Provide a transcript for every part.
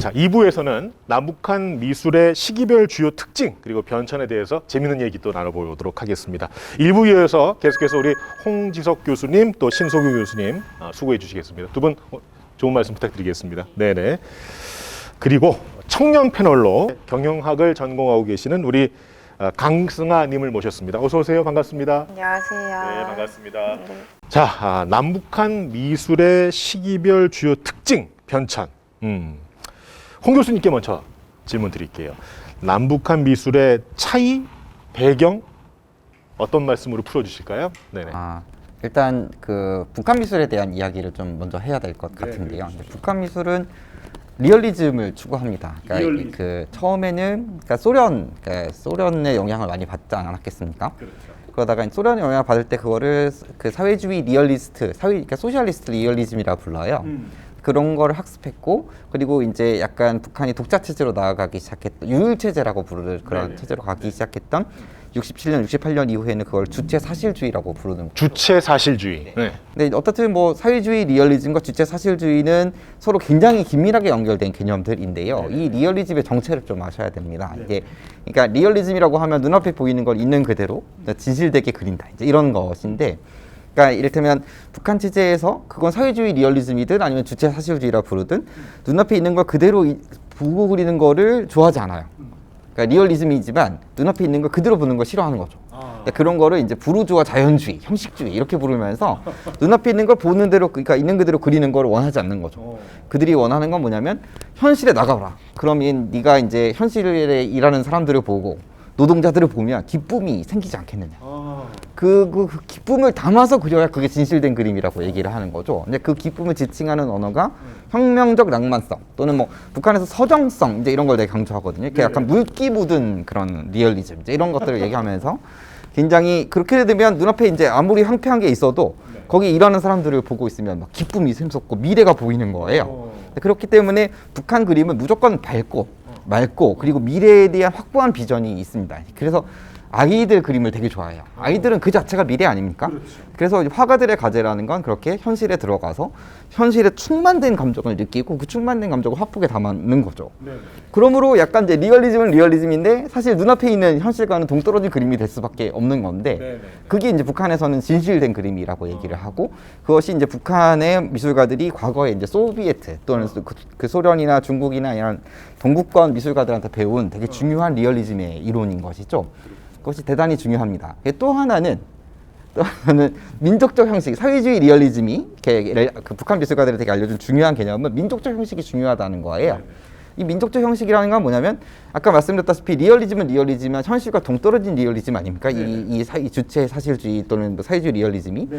자, 2부에서는 남북한 미술의 시기별 주요 특징 그리고 변천에 대해서 재미있는 얘기 또 나눠보도록 하겠습니다. 1부 이어서 계속해서 우리 홍지석 교수님 또 신소규 교수님 수고해 주시겠습니다. 두 분 좋은 말씀 부탁드리겠습니다. 네네. 그리고 청년 패널로 경영학을 전공하고 계시는 우리 강승아님을 모셨습니다. 어서 오세요. 반갑습니다. 안녕하세요. 네, 반갑습니다. 네. 자, 남북한 미술의 시기별 주요 특징, 변천. 홍 교수님께 먼저 질문 드릴게요. 남북한 미술의 차이, 배경 어떤 말씀으로 풀어주실까요? 네네. 일단 그 북한 미술에 대한 이야기를 좀 먼저 해야 될 것 같은데요. 북한 미술은 리얼리즘을 추구합니다. 그러니까 그 처음에는 그러니까 소련의 영향을 많이 받지 않았겠습니까? 그렇죠. 그러다가 소련의 영향을 받을 때 그거를 그 사회주의 리얼리스트, 그러니까 소셜리스트 리얼리즘이라 불러요. 그런 거를 학습했고, 그리고 이제 약간 북한이 독자 체제로 나아가기 시작했던 유일 체제라고 부르는 그런 체제로 가기 시작했던 67년, 68년 이후에는 그걸 주체 사실주의라고 부르는 거죠. 주체 사실주의. 네. 근데 어떻든 뭐 사회주의 리얼리즘과 주체 사실주의는 서로 굉장히 긴밀하게 연결된 개념들인데요. 이 리얼리즘의 정체를 좀 아셔야 됩니다. 이게 그러니까 리얼리즘이라고 하면 눈앞에 보이는 걸 있는 그대로 진실되게 그린다. 이제 이런 것인데, 그러니까 이를테면 북한 체제에서 그건 사회주의 리얼리즘이든 아니면 주체 사실주의라 부르든 눈앞에 있는 걸 그대로 보고 그리는 거를 좋아하지 않아요. 그러니까 리얼리즘이지만 눈앞에 있는 걸 그대로 보는 걸 싫어하는 거죠. 그러니까 그런 거를 이제 부르주아 자연주의, 형식주의 이렇게 부르면서 눈앞에 있는 걸 보는 대로, 그러니까 있는 그대로 그리는 걸 원하지 않는 거죠. 그들이 원하는 건 뭐냐면 현실에 나가라. 그러면 네가 이제 현실에 일하는 사람들을 보고 노동자들을 보면 기쁨이 생기지 않겠느냐. 그 기쁨을 담아서 그려야 그게 진실된 그림이라고 얘기를 하는 거죠. 근데 그 기쁨을 지칭하는 언어가 혁명적 낭만성 또는 뭐 북한에서 서정성 이제 이런 걸 되게 강조하거든요. 이렇게 약간 물기 묻은 그런 리얼리즘 이제 이런 것들을 얘기하면서 굉장히 그렇게 되면 눈앞에 이제 아무리 황폐한 게 있어도 거기 일하는 사람들을 보고 있으면 막 기쁨이 샘솟고 미래가 보이는 거예요. 그렇기 때문에 북한 그림은 무조건 밝고 맑고 그리고 미래에 대한 확고한 비전이 있습니다. 그래서 아이들 그림을 되게 좋아해요. 아이들은 그 자체가 미래 아닙니까? 그래서 화가들의 과제라는 건 그렇게 현실에 들어가서 현실에 충만된 감정을 느끼고 그 충만된 감정을 화폭에 담는 거죠. 그러므로 약간 이제 리얼리즘은 리얼리즘인데 사실 눈앞에 있는 현실과는 동떨어진 그림이 될 수밖에 없는 건데 그게 이제 북한에서는 진실된 그림이라고 얘기를 하고 그것이 이제 북한의 미술가들이 과거에 이제 소비에트 또는 그 소련이나 중국이나 이런 동구권 미술가들한테 배운 되게 중요한 리얼리즘의 이론인 것이죠. 그것이 대단히 중요합니다. 또 하나는 민족적 형식, 사회주의 리얼리즘이 그 북한 미술가들에게 알려준 중요한 개념은 민족적 형식이 중요하다는 거예요. 이 민족적 형식이라는 건 뭐냐면 아까 말씀드렸다시피 리얼리즘은 리얼리즘이지만 현실과 동떨어진 리얼리즘 아닙니까? 이 주체 사실주의 또는 뭐 사회주의 리얼리즘이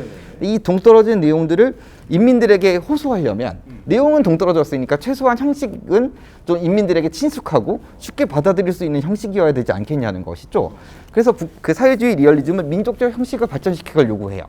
이 동떨어진 내용들을 인민들에게 호소하려면 내용은 동떨어졌으니까 최소한 형식은 좀 인민들에게 친숙하고 쉽게 받아들일 수 있는 형식이어야 되지 않겠냐는 것이죠. 그래서 그 사회주의 리얼리즘은 민족적 형식을 발전시키길 요구해요.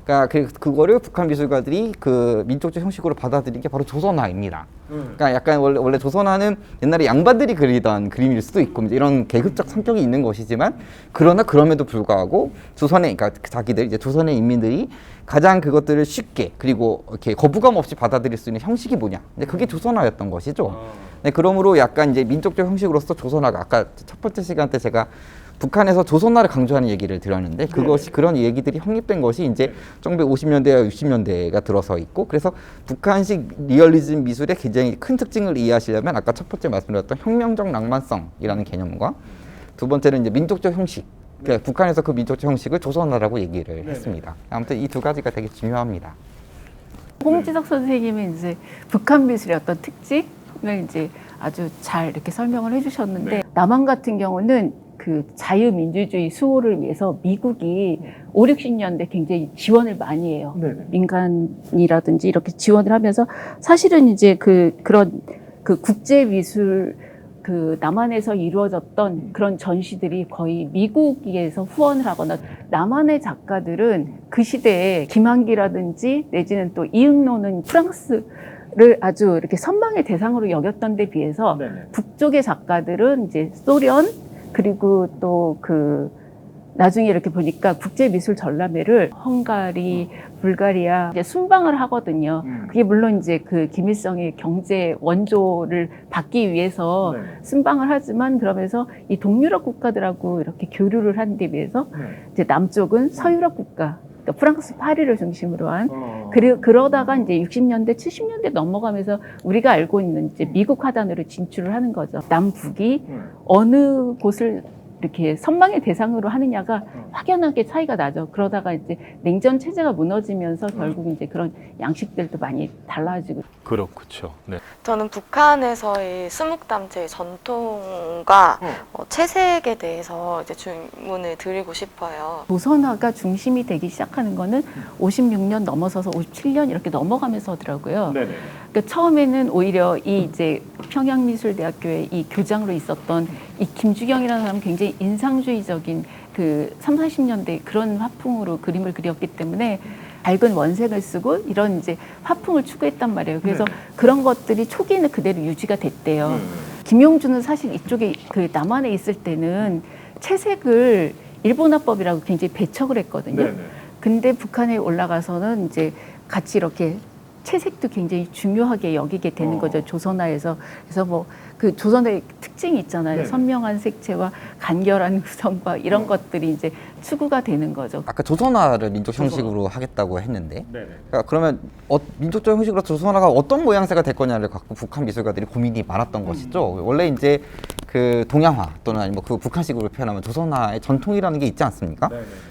그러니까 그거를 북한 미술가들이 그 민족적 형식으로 받아들인 게 바로 조선화입니다. 그러니까 약간 원래 조선화는 옛날에 양반들이 그리던 그림일 수도 있고 이런 계급적 성격이 있는 것이지만 그러나 그럼에도 불구하고 그러니까 자기들 이제 조선의 인민들이 가장 그것들을 쉽게 그리고 이렇게 거부감 없이 받아들일 수 있는 형식이 뭐냐? 그게 조선화였던 것이죠. 네, 그러므로 약간 이제 민족적 형식으로서 조선화가 아까 첫 번째 시간 때 제가 북한에서 조선화를 강조하는 얘기를 드렸는데 그것이 그런 얘기들이 확립된 것이 이제 1950년대와 60년대가 들어서 있고 그래서 북한식 리얼리즘 미술의 굉장히 큰 특징을 이해하시려면 아까 첫 번째 말씀드렸던 혁명적 낭만성이라는 개념과 두 번째는 이제 민족적 형식 그러니까 북한에서 그 민족적 형식을 조선화라고 얘기를 했습니다. 아무튼 이 두 가지가 되게 중요합니다. 홍지석 선생님은 이제 북한 미술의 어떤 특징을 이제 아주 잘 이렇게 설명을 해주셨는데 남한 같은 경우는 그 자유민주주의 수호를 위해서 미국이 5, 60년대 굉장히 지원을 많이 해요. 민간이라든지 이렇게 지원을 하면서 사실은 이제 그런 국제미술 남한에서 이루어졌던 그런 전시들이 거의 미국에서 후원을 하거나 남한의 작가들은 그 시대에 김한기라든지 내지는 또 이응노는 프랑스를 아주 이렇게 선망의 대상으로 여겼던 데 비해서 북쪽의 작가들은 이제 소련 그리고 또 나중에 이렇게 보니까 국제미술 전람회를 헝가리, 불가리아 이제 순방을 하거든요. 그게 물론 이제 그 김일성의 경제 원조를 받기 위해서 순방을 하지만 그러면서 이 동유럽 국가들하고 이렇게 교류를 하는 데 비해서 이제 남쪽은 서유럽 국가, 그러니까 프랑스 파리를 중심으로 한 그러다가 이제 60년대, 70년대 넘어가면서 우리가 알고 있는 이제 미국 하단으로 진출을 하는 거죠. 남북이 어느 곳을 이렇게 선망의 대상으로 하느냐가 확연하게 차이가 나죠. 그러다가 이제 냉전 체제가 무너지면서 결국 이제 그런 양식들도 많이 달라지고. 그렇죠. 네. 저는 북한에서의 수묵담체의 전통과 채색에 대해서 이제 질문을 드리고 싶어요. 조선화가 중심이 되기 시작하는 거는 56년 넘어서서 57년 이렇게 넘어가면서더라고요. 네네. 그러니까 처음에는 오히려 이 이제 평양미술대학교의 이 교장으로 있었던 이 김주경이라는 사람은 굉장히 인상주의적인 그 30, 40년대 그런 화풍으로 그림을 그렸기 때문에 밝은 원색을 쓰고 이런 이제 화풍을 추구했단 말이에요. 그래서 그런 것들이 초기에는 그대로 유지가 됐대요. 김용준은 사실 이쪽에 그 남한에 있을 때는 채색을 일본화법이라고 굉장히 배척을 했거든요. 근데 북한에 올라가서는 이제 같이 이렇게 채색도 굉장히 중요하게 여기게 되는 거죠. 조선화에서. 그래서 뭐 그 조선의 특징이 있잖아요. 선명한 색채와 간결한 구성과 이런 것들이 이제 추구가 되는 거죠. 아까 조선화를 민족 형식으로 하겠다고 했는데 그러니까 그러면 민족적 형식으로 조선화가 어떤 모양새가 될 거냐를 갖고 북한 미술가들이 고민이 많았던 것이죠. 원래 이제 그 동양화 또는 아니면 그 북한식으로 표현하면 조선화의 전통이라는 게 있지 않습니까?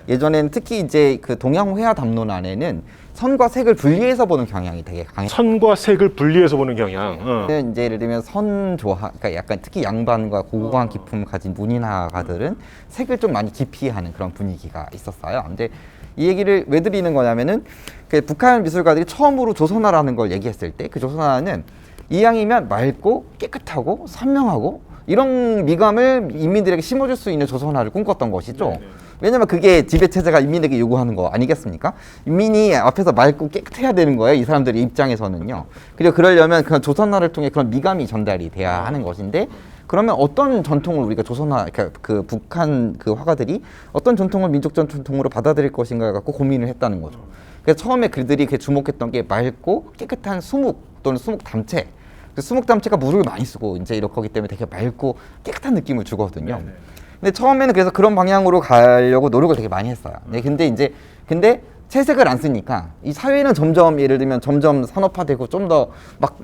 예전에는 특히 이제 그 동양회화 담론 안에는 선과 색을 분리해서 보는 경향이 되게 강했어요. 선과 색을 분리해서 보는 경향. 이제 예를 들면 선조화, 그러니까 약간 특히 양반과 고고한 기품을 가진 문인화가들은 색을 좀 많이 기피하는 그런 분위기가 있었어요. 근데 이 얘기를 왜 드리는 거냐면은 그 북한 미술가들이 처음으로 조선화라는 걸 얘기했을 때 그 조선화는 이왕이면 맑고 깨끗하고 선명하고 이런 미감을 인민들에게 심어줄 수 있는 조선화를 꿈꿨던 것이죠. 왜냐면 그게 지배체제가 인민에게 요구하는 거 아니겠습니까? 인민이 앞에서 맑고 깨끗해야 되는 거예요. 이 사람들의 입장에서는요. 그리고 그러려면 그런 조선화를 통해 그런 미감이 전달이 돼야 하는 것인데 그러면 어떤 전통을 우리가 조선화, 그러니까 그 북한 그 화가들이 어떤 전통을 민족적 전통으로 받아들일 것인가 갖고 고민을 했다는 거죠. 그래서 처음에 그들이 주목했던 게 맑고 깨끗한 수묵 또는 수묵 담체. 수묵 담체가 물을 많이 쓰고 이제 이렇기 때문에 되게 맑고 깨끗한 느낌을 주거든요. 근데 처음에는 그래서 그런 방향으로 가려고 노력을 되게 많이 했어요. 근데 채색을 안 쓰니까 이 사회는 점점 예를 들면 점점 산업화되고 좀 더 막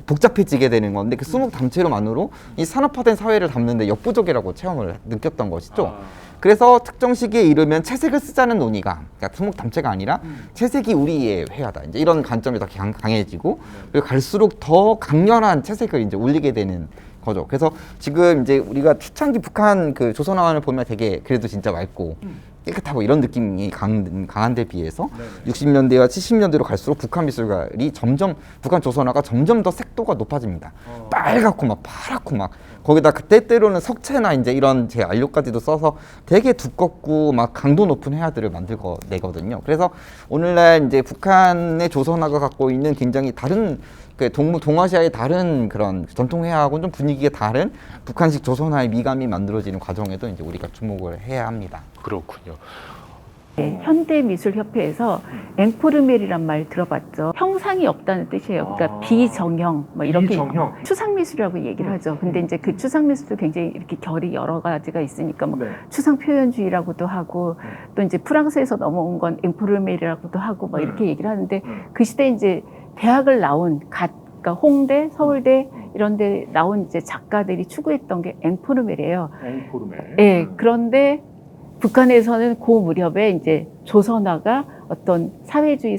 복잡해지게 되는 건데 그 수묵 담체로만으로 이 산업화된 사회를 담는데 역부족이라고 체험을 느꼈던 것이죠. 그래서 특정 시기에 이르면 채색을 쓰자는 논의가 그러니까 수묵 담체가 아니라 채색이 우리의 회화다. 이제 이런 관점이 더 강해지고 그리고 갈수록 더 강렬한 채색을 이제 올리게 되는 거죠. 그래서 지금 이제 우리가 초창기 북한 그 조선화를 보면 되게 그래도 진짜 맑고 깨끗하고 이런 느낌이 강한 데 비해서 60년대와 70년대로 갈수록 북한 미술가들이 북한 조선화가 점점 더 색도가 높아집니다. 빨갛고 막 파랗고 막 거기다 때때로는 석채나 이제 이런 제 안료까지도 써서 되게 두껍고 막 강도 높은 회화들을 만들어내거든요. 그래서 오늘날 이제 북한의 조선화가 갖고 있는 굉장히 다른 그 동아시아의 다른 그런 전통 회화하고는 좀 분위기가 다른 북한식 조선화의 미감이 만들어지는 과정에도 이제 우리가 주목을 해야 합니다. 그렇군요. 네, 현대미술협회에서 앵포르멜이란 말 들어봤죠. 형상이 없다는 뜻이에요. 그러니까 비정형, 뭐 이렇게 비정형. 추상미술이라고 얘기를 하죠. 근데 이제 그 추상미술도 굉장히 이렇게 결이 여러 가지가 있으니까 뭐 추상표현주의라고도 하고 또 이제 프랑스에서 넘어온 건 앵포르멜이라고도 하고 뭐 이렇게 얘기를 하는데 그 시대에 이제 대학을 나온 그러니까 홍대, 서울대 이런 데 나온 이제 작가들이 추구했던 게 앵포르멜이에요. 앵포르멜. 예, 그런데 북한에서는 그 무렵에 이제 조선화가 어떤 사회주의,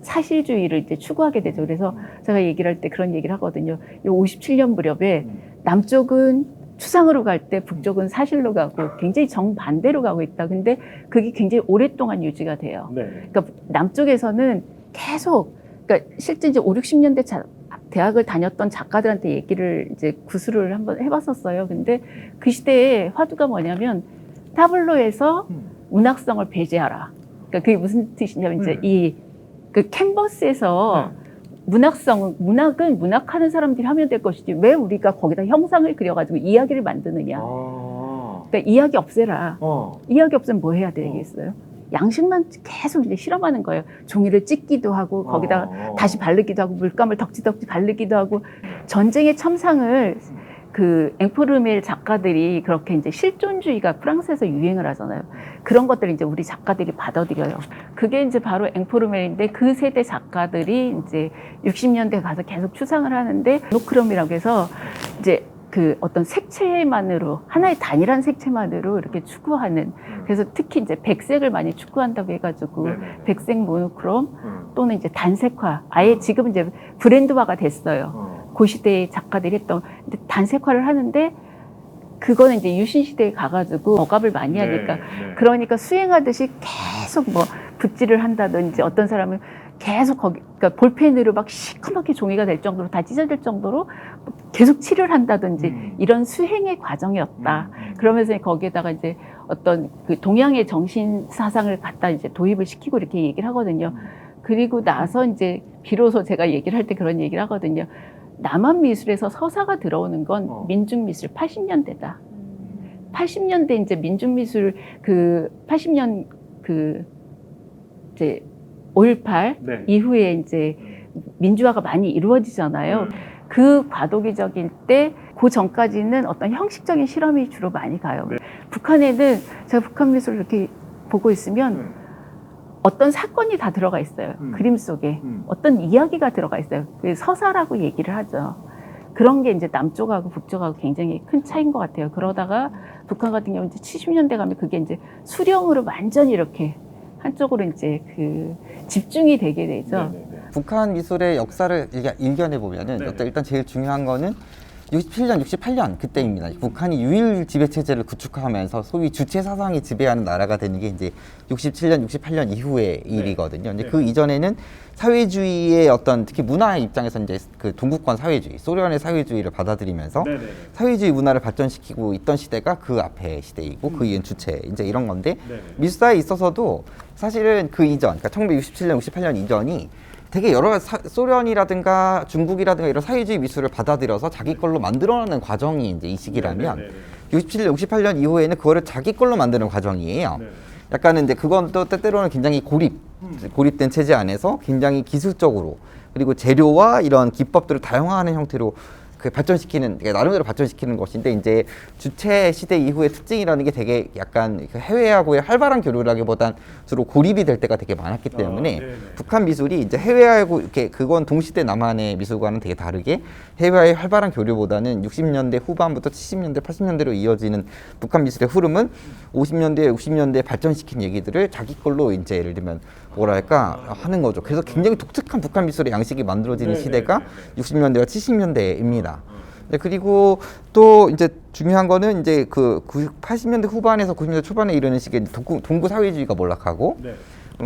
사실주의를 이제 추구하게 되죠. 그래서 제가 얘기를 할 때 그런 얘기를 하거든요. 이 57년 무렵에 남쪽은 추상으로 갈 때 북쪽은 사실로 가고 굉장히 정반대로 가고 있다. 근데 그게 굉장히 오랫동안 유지가 돼요. 그러니까 남쪽에서는 계속, 그러니까 실제 이제 5, 60년대 대학을 다녔던 작가들한테 얘기를 이제 구술을 한번 해봤었어요. 근데 그 시대에 화두가 뭐냐면 타블로에서 문학성을 배제하라. 그러니까 그게 무슨 뜻이냐면 이제 이 그 캔버스에서 문학은 문학하는 사람들이 하면 될 것이지 왜 우리가 거기다 형상을 그려가지고 이야기를 만드느냐. 그러니까 이야기 없애라. 이야기 없애면 뭐 해야 되겠어요? 양식만 계속 이제 실험하는 거예요. 종이를 찢기도 하고 거기다가 다시 바르기도 하고 물감을 덕지덕지 바르기도 하고 전쟁의 첨상을 그 앵포르멜 작가들이 그렇게 이제 실존주의가 프랑스에서 유행을 하잖아요. 그런 것들을 이제 우리 작가들이 받아들여요. 그게 이제 바로 앵포르멜인데 그 세대 작가들이 이제 60년대 가서 계속 추상을 하는데 모노크롬이라고 해서 이제 그 어떤 색채만으로 하나의 단일한 색채만으로 이렇게 추구하는 그래서 특히 이제 백색을 많이 추구한다고 해가지고 백색 모노크롬 또는 이제 단색화 아예 지금 이제 브랜드화가 됐어요. 그 시대의 작가들이 했던 근데 단색화를 하는데 그거는 이제 유신 시대에 가가지고 억압을 많이 하니까 그러니까 수행하듯이 계속 뭐 붓질을 한다든지 어떤 사람은 계속 거기 그러니까 볼펜으로 막 시커멓게 종이가 될 정도로 다 찢어질 정도로 계속 칠을 한다든지 이런 수행의 과정이었다. 그러면서 거기에다가 이제 어떤 그 동양의 정신 사상을 갖다 이제 도입을 시키고 이렇게 얘기를 하거든요. 그리고 나서 이제 비로소 제가 얘기를 할 때 그런 얘기를 하거든요. 남한 미술에서 서사가 들어오는 건 민중 미술 80년대다. 80년대 이제 민중 미술 그 80년 그 이제 5.18 이후에 이제 민주화가 많이 이루어지잖아요. 그 과도기적일 때 그 전까지는 어떤 형식적인 실험이 주로 많이 가요. 북한에는 제가 북한 미술을 이렇게 보고 있으면 어떤 사건이 다 들어가 있어요. 그림 속에 어떤 이야기가 들어가 있어요. 그 서사라고 얘기를 하죠. 그런 게 이제 남쪽하고 북쪽하고 굉장히 큰 차이인 것 같아요. 그러다가 북한 같은 경우는 이제 70년대 가면 그게 이제 수령으로 완전히 이렇게 한쪽으로 이제 그 집중이 되게 되죠. 북한 미술의 역사를 일견해 보면은 일단 제일 중요한 거는 67년, 68년 그때입니다. 북한이 유일 지배 체제를 구축하면서 소위 주체 사상이 지배하는 나라가 되는 게 이제 67년, 68년 이후의 일이거든요. 근데 그 이전에는 사회주의의 어떤 특히 문화의 입장에서 이제 그 동구권 사회주의, 소련의 사회주의를 받아들이면서 사회주의 문화를 발전시키고 있던 시대가 그 앞에 시대이고 그 이은 주체 이제 이런 건데 미술사에 있어서도 사실은 그 이전, 그러니까 1967년, 68년 이전이 되게 여러 소련이라든가 중국이라든가 이런 사회주의 미술을 받아들여서 자기 걸로 만들어내는 과정이 이제 이 시기라면 67년, 68년 이후에는 그거를 자기 걸로 만드는 과정이에요. 약간은 이제 그건 또 때때로는 굉장히 고립된 체제 안에서 굉장히 기술적으로 그리고 재료와 이런 기법들을 다양화하는 형태로 그 발전시키는 나름대로 발전시키는 것인데 이제 주체 시대 이후의 특징이라는 게 되게 약간 해외하고의 활발한 교류라기보단 주로 고립이 될 때가 되게 많았기 때문에 북한 미술이 이제 해외하고 이렇게 그건 동시대 남한의 미술과는 되게 다르게 해외와의 활발한 교류보다는 60년대 후반부터 70년대 80년대로 이어지는 북한 미술의 흐름은 50년대 60년대에 발전시킨 얘기들을 자기 걸로 이제 예를 들면 뭐랄까 하는 거죠. 그래서 굉장히 독특한 북한 미술의 양식이 만들어지는 시대가 60년대와 70년대입니다. 네, 그리고 또 이제 중요한 거는 이제 그 80년대 후반에서 90년대 초반에 이르는 시기에 동구 사회주의가 몰락하고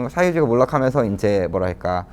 사회주의가 몰락하면서 이제 뭐랄까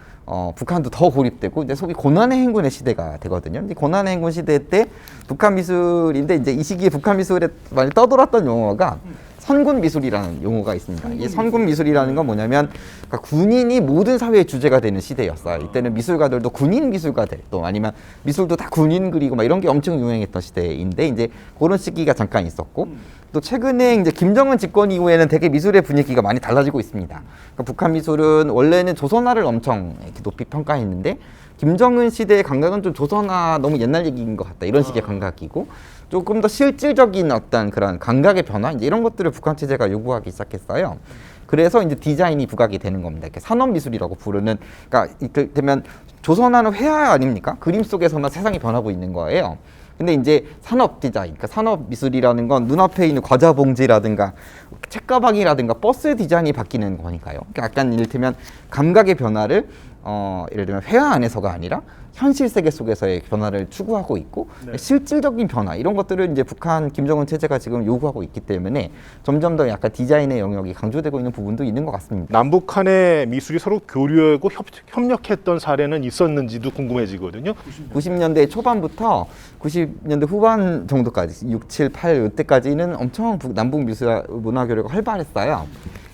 북한도 더 고립되고 이제 소위 고난의 행군의 시대가 되거든요. 근데 고난의 행군 시대 때 북한 미술인데 이제 이 시기에 북한 미술에 많이 떠돌았던 용어가 선군 미술이라는 용어가 있습니다. 이 선군 미술이라는 건 뭐냐면 그러니까 군인이 모든 사회의 주제가 되는 시대였어요. 이때는 미술가들도 군인 미술가들 또 아니면 미술도 다 군인 그리고 막 이런 게 엄청 유행했던 시대인데 이제 그런 시기가 잠깐 있었고 또 최근에 이제 김정은 집권 이후에는 되게 미술의 분위기가 많이 달라지고 있습니다. 그러니까 북한 미술은 원래는 조선화를 엄청 이렇게 높이 평가했는데 김정은 시대의 감각은 좀 조선화 너무 옛날 얘기인 것 같다 이런 식의 감각이고 조금 더 실질적인 어떤 그런 감각의 변화 이제 이런 것들을 북한 체제가 요구하기 시작했어요. 그래서 이제 디자인이 부각이 되는 겁니다. 이렇게 산업 미술이라고 부르는 그러니까 이를테면 조선화는 회화 아닙니까? 그림 속에서만 세상이 변하고 있는 거예요. 근데 이제 산업 디자인, 그러니까 산업 미술이라는 건 눈앞에 있는 과자 봉지라든가 책가방이라든가 버스 디자인이 바뀌는 거니까요. 그러니까 약간 이를테면 감각의 변화를 예를 들면 회화 안에서가 아니라 현실 세계 속에서의 변화를 추구하고 있고 실질적인 변화 이런 것들을 이제 북한 김정은 체제가 지금 요구하고 있기 때문에 점점 더 약간 디자인의 영역이 강조되고 있는 부분도 있는 것 같습니다. 남북한의 미술이 서로 교류하고 협력했던 사례는 있었는지도 궁금해지거든요. 90년대 초반부터 90년대 후반 정도까지 6, 7, 8 이때까지는 엄청 남북 미술 문화 교류가 활발했어요.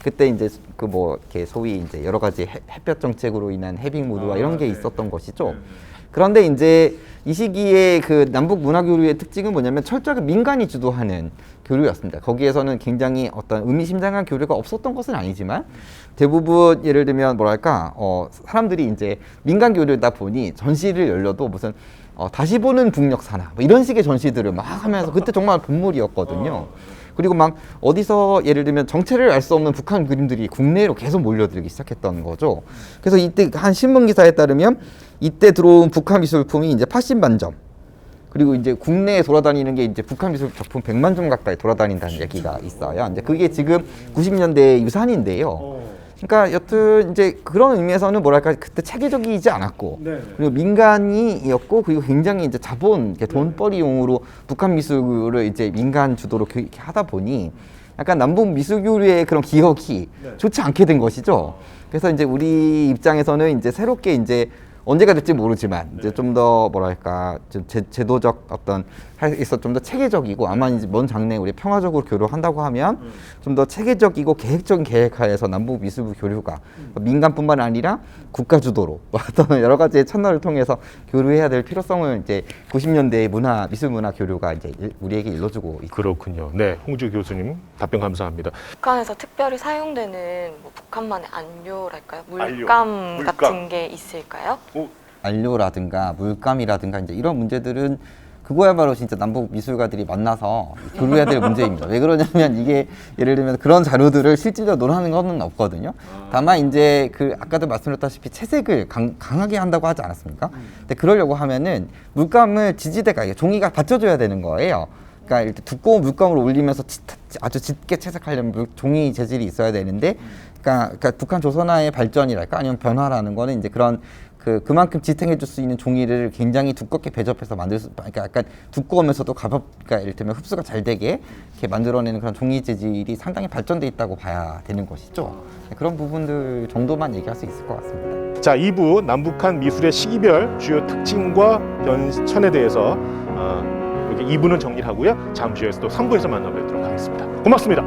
그때 이제 그 뭐 이렇게 소위 이제 여러 가지 햇볕 정책으로 인한 해빙 모드와 이런 게 있었던 것이죠. 그런데 이제 이 시기에 그 남북 문화 교류의 특징은 뭐냐면 철저하게 민간이 주도하는 교류였습니다. 거기에서는 굉장히 어떤 의미심장한 교류가 없었던 것은 아니지만 대부분 예를 들면 뭐랄까 사람들이 이제 민간 교류다 보니 전시를 열려도 무슨 다시 보는 북녘사나 뭐 이런 식의 전시들을 막 하면서 그때 정말 본물이었거든요. 그리고 막 어디서 예를 들면 정체를 알 수 없는 북한 그림들이 국내로 계속 몰려들기 시작했던 거죠. 그래서 이때 한 신문 기사에 따르면 이때 들어온 북한 미술품이 이제 80만 점. 그리고 이제 국내에 돌아다니는 게 이제 북한 미술 작품 100만 점 가까이 돌아다닌다는 얘기가 있어요. 이제 그게 지금 90년대 유산인데요. 그러니까 여튼 이제 그런 의미에서는 뭐랄까 그때 체계적이지 않았고 그리고 민간이었고 그리고 굉장히 이제 자본 돈벌이용으로 북한 미술을 이제 민간 주도로 이렇게 하다 보니 약간 남북 미술 교류의 그런 기억이 좋지 않게 된 것이죠. 그래서 이제 우리 입장에서는 이제 새롭게 이제 언제가 될지 모르지만 이제 좀 더 뭐랄까 좀 제도적 어떤 해서 좀 더 체계적이고 아마 이제 먼 장래에 우리 평화적으로 교류한다고 하면 좀 더 체계적이고 계획적인 계획하에서 남북 미술부 교류가 민간뿐만 아니라 국가 주도로 어떤 여러 가지의 채널을 통해서 교류해야 될 필요성을 이제 90년대의 미술 문화 교류가 이제 우리에게 일러주고 있죠. 그렇군요. 네, 홍주 교수님 답변 감사합니다. 북한에서 특별히 사용되는 뭐 북한만의 안료랄까요? 안료. 물감 물감. 같은 게 있을까요? 안료라든가 물감이라든가 이제 이런 문제들은 그거야말로 진짜 남북 미술가들이 만나서 교류해야 될 문제입니다. 왜 그러냐면 이게 예를 들면 그런 자료들을 실질적으로 논하는 건 없거든요. 다만 이제 그 아까도 말씀드렸다시피 채색을 강하게 한다고 하지 않았습니까? 근데 그러려고 하면은 물감을 지지대가 종이가 받쳐줘야 되는 거예요. 그러니까 일단 두꺼운 물감을 올리면서 아주 짙게 채색하려면 종이 재질이 있어야 되는데, 그러니까 북한 조선화의 발전이랄까 아니면 변화라는 거는 이제 그만큼 지탱해줄 수 있는 종이를 굉장히 두껍게 배접해서 그러니까 약간 두꺼우면서도 그러니까 이를테면 흡수가 잘 되게 이렇게 만들어내는 그런 종이 재질이 상당히 발전돼 있다고 봐야 되는 것이죠. 그런 부분들 정도만 얘기할 수 있을 것 같습니다. 자, 2부 남북한 미술의 시기별 주요 특징과 변천에 대해서 이렇게 2부는 정리를 하고요. 잠시 후에 또 3부에서 만나뵙도록 하겠습니다. 고맙습니다.